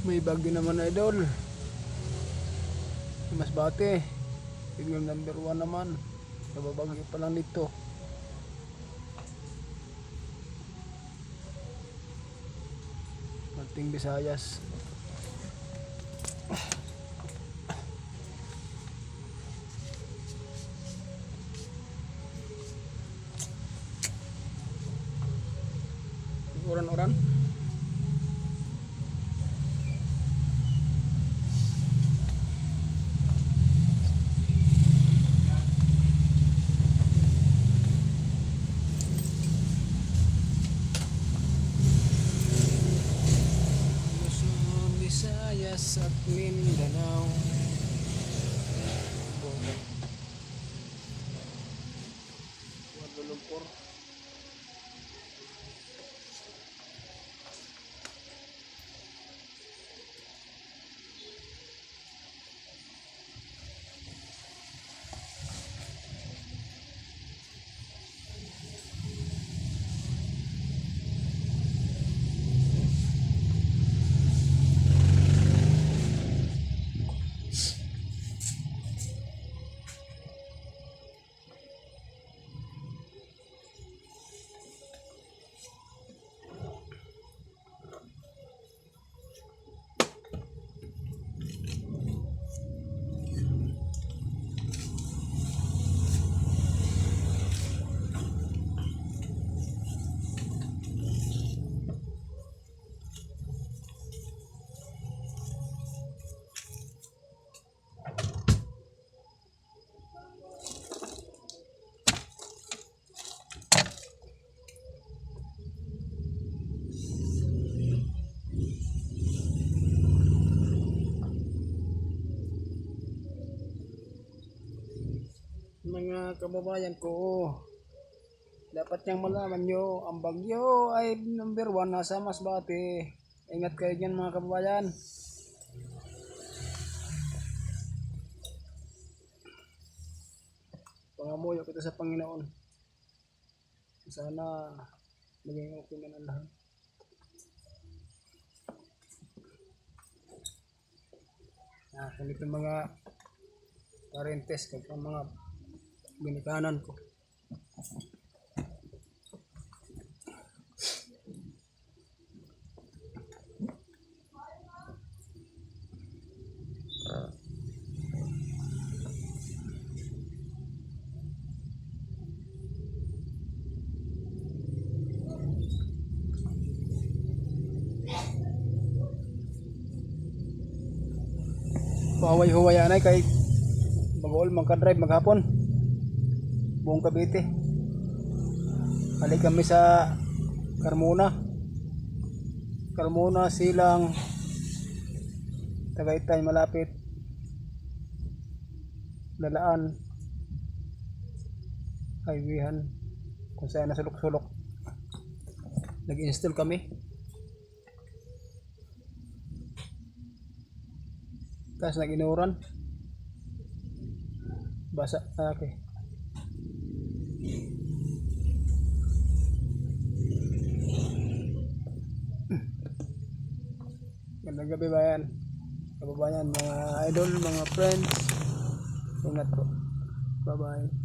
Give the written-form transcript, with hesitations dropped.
May bagyo naman idol. Masbate. Tingnan number 1 naman. Nababagyo pa lang dito. Mating Visayas. Uran-uran. Luzon, Visayas at Mindanao. Kuala Lumpur. Mga kababayan ko, dapat niyang malaman nyo, ang bagyo ay number 1 nasa Masbate. Ingat kayo dyan mga kababayan. Pangamuyo kita sa Panginoon. Sana maging okay na ang lahat. Kung ito mga parentes, kung mga ginikanan ko. Paway-huwayan ay kay Bagol magka-drive maghapon. Buong Cavite. Balik kami sa Carmona. Carmona, Silang, Tagaytay malapit. Lalaan. Highwayhan. Kung saan nasulok-sulok. Nag-install kami. Tapos nag-inuran. Basa. Okay. Gandang gabi bayan. Kababayan, mga idol, mga friends. Ingat po. Bye bye.